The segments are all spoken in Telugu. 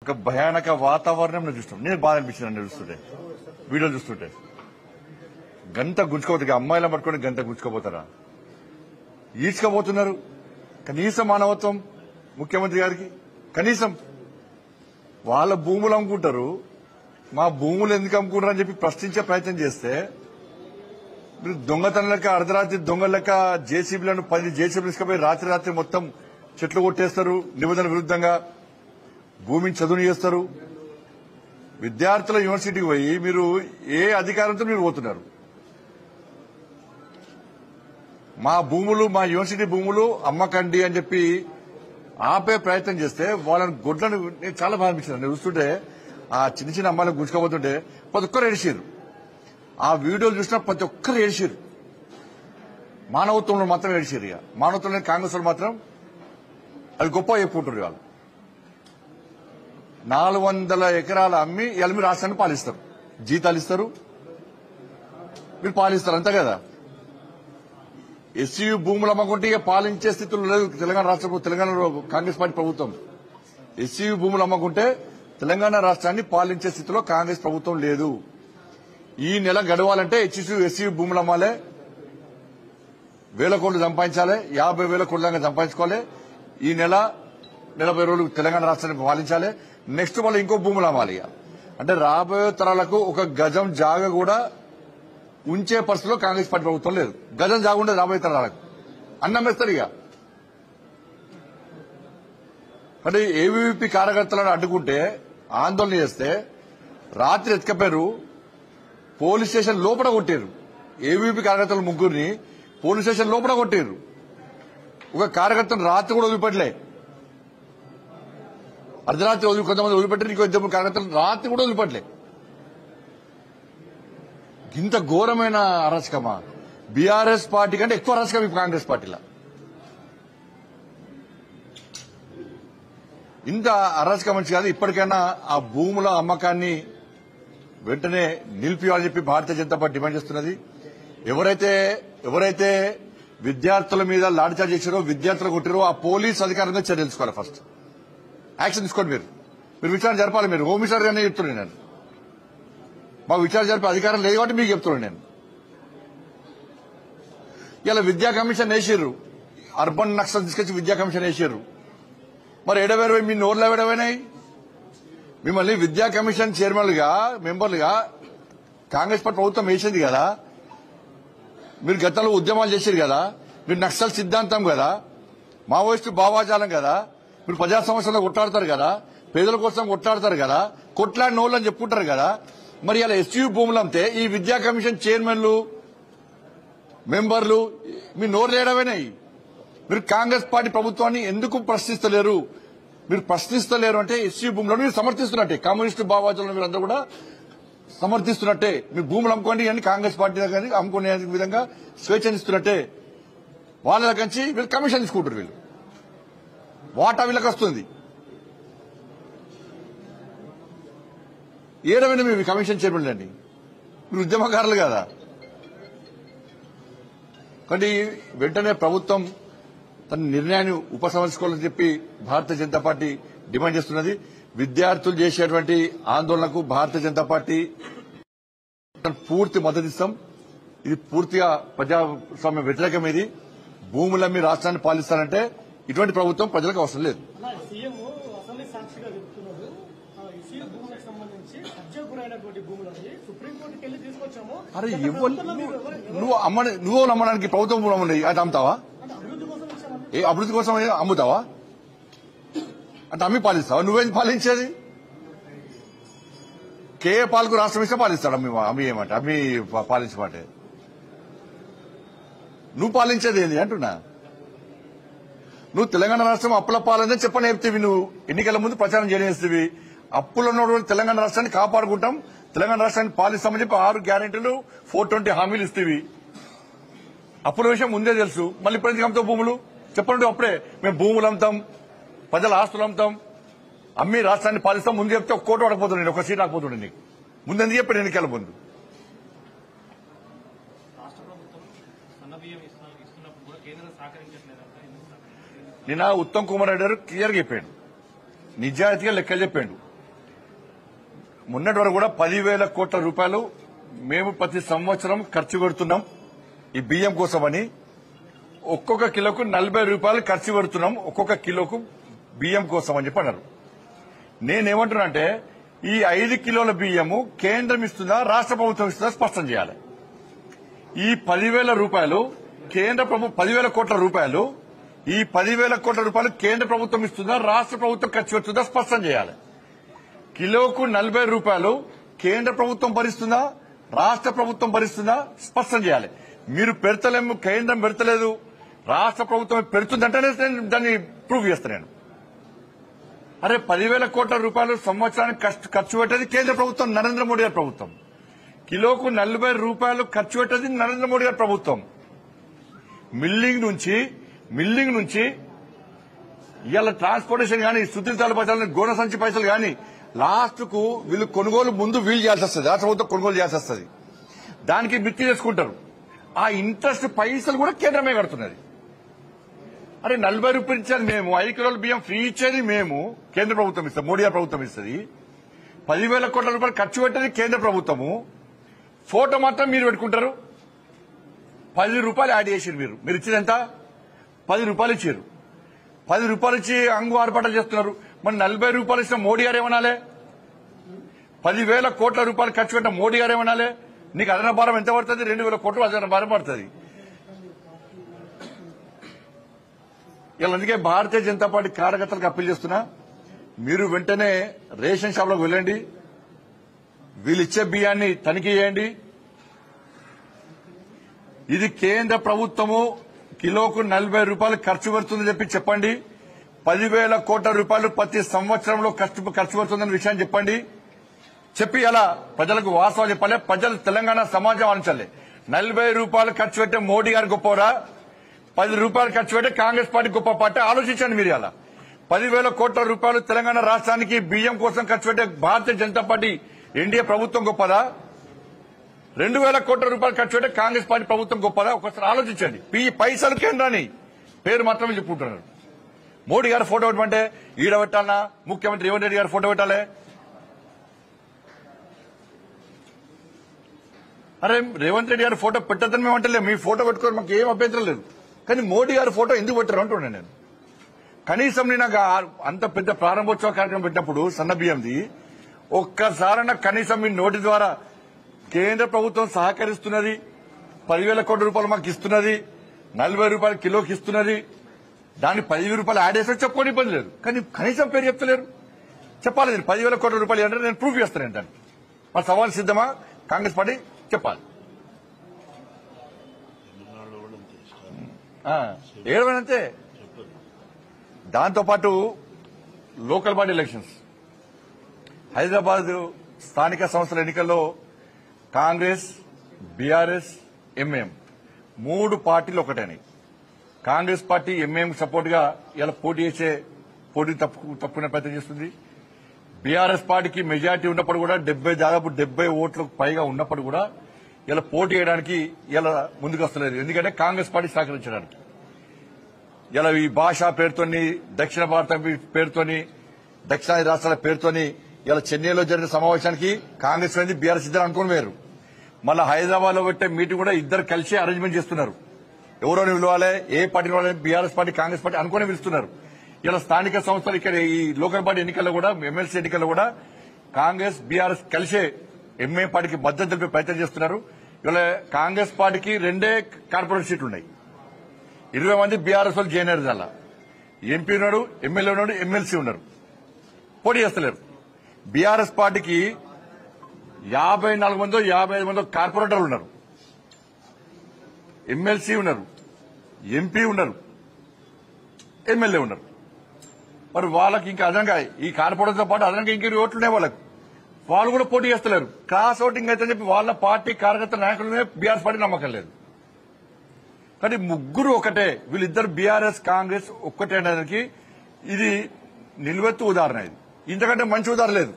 ఒక భయానక వాతావరణం చూస్తాం. నేను బాధ అనిపించింది చూస్తుంటే, వీడియోలు చూస్తుంటే. గంట గుంజుకోపోతుంది, అమ్మాయిలను పట్టుకొని గంట గుంజుకోపోతారా? ఈడ్చుకోబోతున్నారు. కనీసం మానవత్వం ముఖ్యమంత్రి గారికి, కనీసం వాళ్ళ భూములు అమ్ముకుంటారు, మా భూములు ఎందుకు అమ్ముకుంటారు అని చెప్పి ప్రశ్నించే ప్రయత్నం చేస్తే మీరు దొంగతనం లెక్క, అర్ధరాత్రి దొంగల లెక్క జేసీబీలను 10 జేసీబీలు తీసుకుపోయి రాత్రి మొత్తం చెట్లు కొట్టేస్తారు. నిబంధనల విరుద్ధంగా భూమిని చదువుని చేస్తారు. విద్యార్థుల యూనివర్సిటీకి పోయి మీరు ఏ అధికారంతో మీరు పోతున్నారు? మా భూములు, మా యూనివర్సిటీ భూములు అమ్మకండి అని చెప్పి ఆపే ప్రయత్నం చేస్తే వాళ్ళని గొడ్లను నేను చాలా బాధ అనిపించింది. నేను చూస్తుంటే ఆ చిన్న చిన్న అమ్మాయిలను గుంజుకోబోతుంటే ప్రతి ఒక్కరు ఏడిచారు. ఆ వీడియోలు చూసినా ప్రతి ఒక్కరు ఏడిచారు. మానవత్వంలో మాత్రం ఏడిచారు. ఇక మానవత్వంలో కాంగ్రెస్ వాళ్ళు మాత్రం అది గొప్ప చెప్పుకుంటారు. వాళ్ళు 400 ఎకరాలు అమ్మి ఇవాళ మీరు రాష్ట్రాన్ని పాలిస్తారు, జీతాలు ఇస్తారు, మీరు పాలిస్తారు, అంతే కదా. ఎస్సీ భూములు అమ్మకుంటే ఇక పాలించే స్థితిలో లేదు తెలంగాణ రాష్ట్ర తెలంగాణలో కాంగ్రెస్ పార్టీ ప్రభుత్వం. ఎస్సీ భూములు అమ్మకుంటే తెలంగాణ రాష్ట్రాన్ని పాలించే స్థితిలో కాంగ్రెస్ ప్రభుత్వం లేదు. ఈ నెల గడవాలంటే ఎస్సీ భూములు అమ్మాలి, 1000 కోట్లు సంపాదించాలి, 50,000 కోట్ల దాకా సంపాదించుకోవాలి. ఈ నెల 40 రోజులు తెలంగాణ రాష్ట్రాన్ని పాలించాలి. నెక్స్ట్ మళ్ళీ ఇంకో భూములు అమ్మాలి. అంటే రాబోయే తరాలకు ఒక గజం జాగ కూడా ఉంచే పరిస్థితిలో కాంగ్రెస్ పార్టీ ప్రభుత్వం లేదు. గజం జాగ ఉండదు రాబోయే తరాలకు, అన్నం వేస్తారు. ఇక అంటే ఏవీవీపీ కార్యకర్తలను అడ్డుకుంటే, ఆందోళన చేస్తే రాత్రి ఎత్తుకపోయారు, పోలీస్ స్టేషన్ లోపల కొట్టారు. ఏవీపీ కార్యకర్తలు 3 పోలీస్ స్టేషన్ లోపల కొట్టారు. ఒక కార్యకర్తను రాత్రి కూడా వదిలిపెట్టలే. అర్ధరాత్రి కొంతమంది వదిలిపెట్టారు, ఇంకో 2 కార్యకర్తలు రాత్రి కూడా వదిలిపెట్టలే. ఇంత ఘోరమైన అరాచకమా? బీఆర్ఎస్ పార్టీ కంటే ఎక్కువ అరాచకం ఇప్పుడు కాంగ్రెస్ పార్టీలో. ఇంత అరాచకం మంచి కాదు. ఇప్పటికైనా ఆ భూముల అమ్మకాన్ని వెంటనే నిలిపియాలని చెప్పి భారతీయ జనతా పార్టీ డిమాండ్ చేస్తున్నది. ఎవరైతే విద్యార్థుల మీద లాఠీచార్జ్ చేశారో, విద్యార్థులు కొట్టారో ఆ పోలీస్ అధికారులుగా చర్య తీసుకోవాలి. ఫస్ట్ యాక్షన్ తీసుకోండి. మీరు విచారణ జరపాలి. మీరు హోమ్ మినిస్టర్ గానే చెప్తున్నాను నేను. మాకు విచారణ జరిపే అధికారం లేదు కాబట్టి మీకు చెప్తున్నాను నేను. ఇలా విద్యా కమిషన్ వేసారు, అర్బన్ నక్సల్ తీసుకొచ్చి విద్యా కమిషన్ వేసారు. మరి ఏడవేరు మీ నోర్లు ఎవడమైనాయి? మిమ్మల్ని విద్యా కమిషన్ చైర్మన్లుగా, మెంబర్లుగా కాంగ్రెస్ పార్టీ ప్రభుత్వం వేసింది కదా. మీరు గతంలో ఉద్యమాలు చేశారు కదా. మీరు నక్సల్ సిద్ధాంతం కదా, మావోయిస్టు భావాజాలం కదా. మీరు ప్రజా సమస్యలను కొట్లాడతారు కదా, పేదల కోసం కొట్లాడతారు కదా, కొట్లాడిన వాళ్ళని చెప్పుకుంటారు కదా. మరి ఇలా ఎస్యూ భూములు అమ్మితే ఈ విద్యా కమిషన్ చైర్మన్లు, మెంబర్లు మీ నోరు లేడమైనాయి. మీరు కాంగ్రెస్ పార్టీ ప్రభుత్వాన్ని ఎందుకు ప్రశ్నిస్తలేరు? మీరు ప్రశ్నిస్తలేరు అంటే ఎస్సీ భూములను మీరు సమర్థిస్తున్నట్టే. కమ్యూనిస్టు భావాజాలను మీరు అందరూ కూడా సమర్థిస్తున్నట్టే. మీ భూములు అమ్ముకోండి అని కాంగ్రెస్ పార్టీ కానీ అమ్ముకునే విధంగా స్వేచ్ఛనిస్తున్నట్టే. వాళ్ళ దగ్గర నుంచి వీళ్ళు కమిషన్ తీసుకుంటారు. వీళ్ళు వాటా వీళ్ళకి వస్తుంది. ఏడమైనా మీ కమిషన్ చైర్మన్లు అండి, మీరు ఉద్యమకారులు కదా. కానీ వెంటనే ప్రభుత్వం తన నిర్ణయాన్ని ఉపసంహరించుకోవాలని చెప్పి భారతీయ జనతా పార్టీ డిమాండ్ చేస్తున్నది. విద్యార్థులు చేసేటువంటి ఆందోళనకు భారతీయ జనతా పార్టీ పూర్తి మద్దతు ఇస్తాం. ఇది పూర్తిగా ప్రజాస్వామ్య వ్యతిరేకం. ఇది భూములమ్మి రాష్ట్రాన్ని పాలిస్తారంటే ఇటువంటి ప్రభుత్వం ప్రజలకు అవసరం లేదు. అరే నువ్వు అమ్మడానికి ప్రభుత్వం భూములు అమ్మని అది అమ్ముతావా? ఏ అభివృద్ధి కోసం అమ్ముతావా? అంటే అమ్మి పాలిస్తావా? నువ్వేం పాలించేది? కేఏ పాలకు రాష్ట్రం ఇస్తే పాలిస్తాడు. అమ్మి ఏమంటే అమ్మి పాలించమంటే నువ్వు పాలించేది ఏంది అంటున్నా. నువ్వు తెలంగాణ రాష్ట్రం అప్పుల పాలనే చెప్పని చెప్తేవి. నువ్వు ఎన్నికల ముందు ప్రచారం చేయనిస్తేవి. అప్పుల్లో ఉన్నటువంటి తెలంగాణ రాష్ట్రాన్ని కాపాడుకుంటాం, తెలంగాణ రాష్ట్రాన్ని పాలిస్తామని చెప్పి 6 గ్యారెంటీలు 420 హామీలు ఇస్తేవి. అప్పుల విషయం ముందే తెలుసు. మళ్ళీ ఇప్పుడు ఎందుకు అమ్ముతావు భూములు? చెప్పండి. అప్పుడే మేము భూములు అమ్ముతాం, ప్రజల ఆస్తులు అమ్ముతాం, అమ్మి రాష్ట్రాన్ని పాలిస్తాం ముందు చెప్తే 1 కోటి పడకపోతుండే, 1 సీట్ రాకపోతుండే. నీకు ముందు ఎందుకు చెప్పాడు ఎన్నికల ముందు? నిన్న ఉత్తమ్ కుమార్ రెడ్డి గారు క్లియర్గా చెప్పాడు, నిజాయితీగా లెక్కలు చెప్పాడు. మొన్నటి వరకు కూడా 10,000 కోట్ల రూపాయలు మేము ప్రతి సంవత్సరం ఖర్చు పెడుతున్నాం ఈ బియ్యం కోసమని. ఒక్కొక్క కిలోకు 40 రూపాయలు ఖర్చు పెడుతున్నాం ఒక్కొక్క కిలోకు బియ్యం కోసం అని చెప్పి అన్నారు. నేనేమంటున్నా అంటే ఈ 5 కిలోల బియ్యము కేంద్రం ఇస్తుందా రాష్ట్ర ప్రభుత్వం ఇస్తుందా స్పష్టం చేయాలి. ఈ 10,000 రూపాయలు కేంద్ర ప్రభుత్వం 10,000 కోట్ల రూపాయలు ఈ 10,000 కోట్ల రూపాయలు కేంద్ర ప్రభుత్వం ఇస్తుందా రాష్ట్ర ప్రభుత్వం ఖర్చు పెడుతుందా స్పష్టం చేయాలి. కిలోకు 40 రూపాయలు కేంద్ర ప్రభుత్వం భరిస్తుందా రాష్ట్ర ప్రభుత్వం భరిస్తుందా స్పష్టం చేయాలి. మీరు పెడతలేము, కేంద్రం పెడతలేదు, రాష్ట్ర ప్రభుత్వం పెడుతుందంటేనే దాన్ని ప్రూవ్ చేస్తాను నేను. అరే 10,000 కోట్ల రూపాయలు సంవత్సరానికి ఖర్చు పెట్టేది కేంద్ర ప్రభుత్వం, నరేంద్ర మోడీ గారి ప్రభుత్వం. కిలోకు 40 రూపాయలు ఖర్చు పెట్టేది నరేంద్ర మోడీ గారి ప్రభుత్వం. మిల్లింగ్ నుంచి ఇవాళ ట్రాన్స్పోర్టేషన్ గానీ సుద్దితాల పైసలు గోన సంచి పైసలు గానీ లాస్ట్ కు వీళ్ళు కొనుగోలు ముందు వీలు చేయాల్సి వస్తుంది, రాష్ట్ర ప్రభుత్వం కొనుగోలు చేయాల్సి వస్తుంది. దానికి మిత్తి చేసుకుంటారు. ఆ ఇంట్రెస్ట్ పైసలు కూడా కేంద్రమే కడుతున్నది. అరే 40 రూపాయలు ఇచ్చేది మేము, 5 కిలోల బియ్యం ఫ్రీ ఇచ్చేది మేము, కేంద్ర ప్రభుత్వం ఇస్తుంది, మోడీ గారి ప్రభుత్వం ఇస్తుంది. 10,000 కోట్ల రూపాయలు ఖర్చు పెట్టేది కేంద్ర ప్రభుత్వము. ఫోటో మాత్రం మీరు పెట్టుకుంటారు. 10 రూపాయలు యాడ్ చేసారు మీరు ఇచ్చేది ఎంత? 10 రూపాయలు ఇచ్చారు. 10 రూపాయలు ఇచ్చి అంగు ఆర్పాటాలు చేస్తున్నారు. మరి 40 రూపాయలు ఇచ్చిన మోడీ గారు ఏమనాలి? 10,000 కోట్ల రూపాయలు ఖర్చు పెట్టిన మోడీ గారు ఏమనాలి? నీకు అదన భారం ఎంత పడుతుంది? 2,000 కోట్లు అదన భారం పడుతుంది. ఇలా అందుకే భారతీయ జనతా పార్టీ కార్యకర్తలకు అప్పీల్ చేస్తున్నా, మీరు వెంటనే రేషన్ షాప్లోకి వెళ్ళండి, వీళ్ళిచ్చే బియ్యాన్ని తనిఖీ చేయండి. ఇది కేంద్ర ప్రభుత్వము కిలోకు 40 రూపాయలు ఖర్చు పెడుతుందని చెప్పండి. 10,000 కోట్ల రూపాయలు ప్రతి సంవత్సరంలో ఖర్చు పెడుతుందన్న విషయాన్ని చెప్పండి. చెప్పి అలా ప్రజలకు వాస్తవాలు చెప్పాలి. ప్రజలు తెలంగాణ సమాజం ఆలోచించాలి. 40 రూపాయలు ఖర్చు పెట్టే మోడీ గారు గొప్పరా, 10 రూపాయలు ఖర్చు పెట్టే కాంగ్రెస్ పార్టీ గొప్ప పార్టీ? ఆలోచించండి మీరు. అలా 10,000 కోట్ల రూపాయలు తెలంగాణ రాష్ట్రానికి బియ్యం కోసం ఖర్చు పెట్టే భారతీయ జనతా పార్టీ ఎన్డీఏ ప్రభుత్వం గొప్పదా? 2,000 కోట్ల రూపాయలు ఖర్చు పెట్టే కాంగ్రెస్ పార్టీ ప్రభుత్వం గొప్పదా? ఒకసారి ఆలోచించండి. పైసలు కేంద్రాన్ని పేరు మాత్రమే చెప్పుకుంటున్నారు. మోడీ గారు ఫోటో పెట్టమంటే ఈడ పెట్టాలన్నా, ముఖ్యమంత్రి రేవంత్ రెడ్డి గారు ఫోటో పెట్టాలి. అరే రేవంత్ రెడ్డి గారి ఫోటో పెట్టద్దని మేము అంటలేము, మీ ఫోటో పెట్టుకోవడం మాకు ఏం అభ్యంతరం లేదు. కానీ మోడీ గారి ఫోటో ఎందుకు పెట్టారు అంటున్నాను నేను. కనీసం నేను అంత పెద్ద ప్రారంభోత్సవ కార్యక్రమం పెట్టినప్పుడు సన్న బియ్యంది ఒక్కసారన్నా కనీసం మీ నోటి ద్వారా కేంద్ర ప్రభుత్వం సహకరిస్తున్నది, 10,000 కోట్ల రూపాయలు మాకు ఇస్తున్నది, 40 రూపాయలు కిలోకి ఇస్తున్నది, దాన్ని 10,000 రూపాయలు యాడ్ చేస్తే చెప్పుకోని ఇబ్బంది లేదు. కానీ కనీసం పేరు చెప్తలేరు. చెప్పాలి, నేను 10,000 కోట్ల రూపాయలు అంటే నేను ప్రూఫ్ చేస్తాను. దాన్ని మా సవాల్ సిద్ధమా? కాంగ్రెస్ పార్టీ చెప్పాలి. ఏడవనంతే. దాంతోపాటు లోకల్ బాడీ ఎలక్షన్స్, హైదరాబాద్ స్థానిక సంస్థల ఎన్నికల్లో కాంగ్రెస్, బీఆర్ఎస్, ఎంఐఎం 3 పార్టీలు ఒకటేనాయి. కాంగ్రెస్ పార్టీ ఎంఐఎం సపోర్ట్ గా ఇలా పోటీ తప్పుకునే ప్రయత్నం చేస్తుంది. బీఆర్ఎస్ పార్టీకి మెజార్టీ ఉన్నప్పుడు కూడా దాదాపు 70 ఓట్లకు పైగా ఉన్నప్పుడు కూడా ఇలా పోటీ చేయడానికి ఇలా ముందుకు వస్తలేదు. ఎందుకంటే కాంగ్రెస్ పార్టీ సహకరించడానికి ఇలా ఈ భాషా పేరుతోని, దక్షిణ భారతం పేరుతోని, దక్షిణాది రాష్ట్రాల పేరుతోని ఇలా చెన్నైలో జరిగిన సమావేశానికి కాంగ్రెస్ అనేది బీఆర్ఎస్ ఇద్దరు అనుకుని వేరు. మళ్ళీ హైదరాబాద్ లో పెట్టే మీటింగ్ కూడా ఇద్దరు కలిసి అరేంజ్మెంట్ చేస్తున్నారు. ఎవరోని పిలవాలి, ఏ పార్టీ పిలవాలి, బీఆర్ఎస్ పార్టీ కాంగ్రెస్ పార్టీ అనుకుని పిలుస్తున్నారు. ఇలా స్థానిక సంస్థలు ఇక్కడ ఈ లోకల్ బాడీ ఎన్నికల్లో కూడా, ఎమ్మెల్సీ ఎన్నికల్లో కూడా కాంగ్రెస్, బీఆర్ఎస్ కలిసే ఎంఐ పార్టీకి మద్దతు తెలిపే ప్రయత్నం చేస్తున్నారు. ఇవాళ కాంగ్రెస్ పార్టీకి 2 కార్పొరేట్ సీట్లు ఉన్నాయి. 20 మంది బీఆర్ఎస్ వాళ్ళు జాయిన్ అయ్యారు. దానిలో ఎంపీ ఉన్నాడు, ఎమ్మెల్యే ఉన్నాడు, ఎమ్మెల్సీ ఉన్నారు, పోటీ చేస్తలేరు. బీఆర్ఎస్ పార్టీకి 54 మందో 55 మందో కార్పొరేటర్లు ఉన్నారు, ఎమ్మెల్సీ ఉన్నారు, ఎంపీ ఉన్నారు, ఎమ్మెల్యే ఉన్నారు. మరి వాళ్ళకి ఇంకా అదనంగా ఈ కార్పొరేటర్తో పాటు అదనంగా ఇంక ఓట్లున్నాయి వాళ్ళకు. వాళ్ళు కూడా పోటీ చేస్తలేరు. క్రాస్ ఓటింగ్ అయితే చెప్పి వాళ్ళ పార్టీ కార్యకర్త నాయకులనే బీఆర్ఎస్ పార్టీ నమ్మకం లేదు. కానీ ముగ్గురు ఒకటే, వీళ్ళిద్దరు బీఆర్ఎస్ కాంగ్రెస్ ఒక్కటే అనడానికి ఇది నిలువెత్తు ఉదాహరణ. ఇది ఇంతకంటే మంచి ఉదాహరణ లేదు.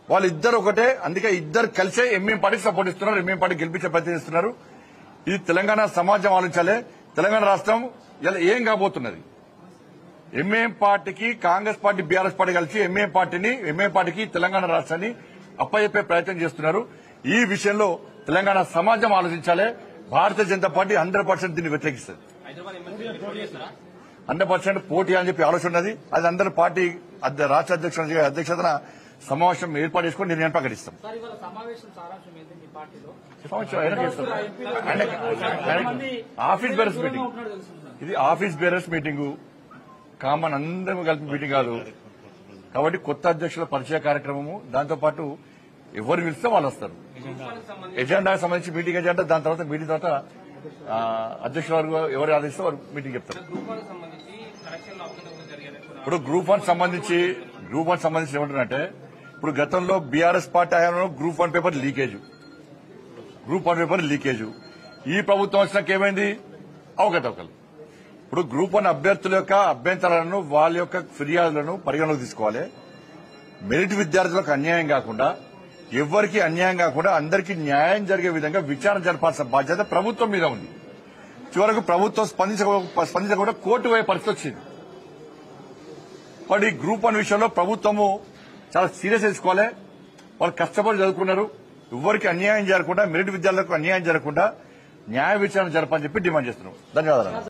వాళ్ళిద్దరు ఒకటే, అందుకే ఇద్దరు కలిసే ఎంఐఎం పార్టీకి సపోర్ట్ ఇస్తున్నారు, ఎంఐఎం పార్టీ గెలిపించే ప్రయత్నం చేస్తున్నారు. ఇది తెలంగాణ సమాజం ఆలోచించాలి. తెలంగాణ రాష్ట్రం ఇలా ఏం కాబోతున్నది? ఎంఐఎం పార్టీకి కాంగ్రెస్ పార్టీ బీఆర్ఎస్ పార్టీ కలిసి ఎంఐఎం పార్టీకి తెలంగాణ రాష్ట్రాన్ని అప్పచెప్పే ప్రయత్నం చేస్తున్నారు. ఈ విషయంలో తెలంగాణ సమాజం ఆలోచించాలి. భారతీయ జనతా పార్టీ 100% దీన్ని వ్యతిరేకిస్తుంది. 100% పోటీ అని చెప్పి ఆలోచన ఉన్నది. అది అందరూ పార్టీ రాష్ట్ర అధ్యక్షతన సమావేశం ఏర్పాటు చేసుకుని నిర్ణయం ప్రకటిస్తాం. ఆఫీస్ బేరర్స్ మీటింగ్, ఇది ఆఫీస్ బేరర్స్ మీటింగ్, కామన్ అందరూ కలిపి మీటింగ్ కాదు. కాబట్టి కొత్త అధ్యక్షుల పరిచయ కార్యక్రమము, దాంతోపాటు ఎవరు పిలిస్తే వాళ్ళు వస్తారు. ఎజెండాకి సంబంధించి మీటింగ్ ఎజెండా, దాని తర్వాత మీటింగ్ తర్వాత అధ్యక్షుల వారు ఎవరు ఆదేశిస్తే వారు మీటింగ్ చెప్తారు. ఇప్పుడు గ్రూప్ వన్ సంబంధించి ఏమంటారంటే, ఇప్పుడు గతంలో బీఆర్ఎస్ పార్టీ హయాంలో గ్రూప్ వన్ పేపర్ లీకేజ్. ఈ ప్రభుత్వం వచ్చినాక ఏమైంది? అవకతవకలు. ఇప్పుడు గ్రూప్ వన్ అభ్యర్థుల యొక్క అభ్యంతరాలను, వాళ్ళ యొక్క ఫిర్యాదులను పరిగణలోకి తీసుకోవాలి. మెరిట్ విద్యార్థులకు అన్యాయం కాకుండా, ఎవరికి అన్యాయం కాకుండా అందరికీ న్యాయం జరిగే విధంగా విచారణ జరపాల్సిన బాధ్యత ప్రభుత్వం మీద ఉంది. చివరకు ప్రభుత్వం స్పందించకుండా కోర్టు పోయే పరిస్థితి వచ్చింది. మరి గ్రూప్ వన్ విషయంలో ప్రభుత్వము చాలా సీరియస్ తీసుకోవాలి. వాళ్ళు కష్టపడి చదువుకున్నారు. ఎవరికి అన్యాయం జరగకుండా, మెరిట్ విద్యార్థులకు అన్యాయం జరగకుండా న్యాయ విచారణ జరపాలని చెప్పి డిమాండ్ చేస్తున్నాం. ధన్యవాదాలు.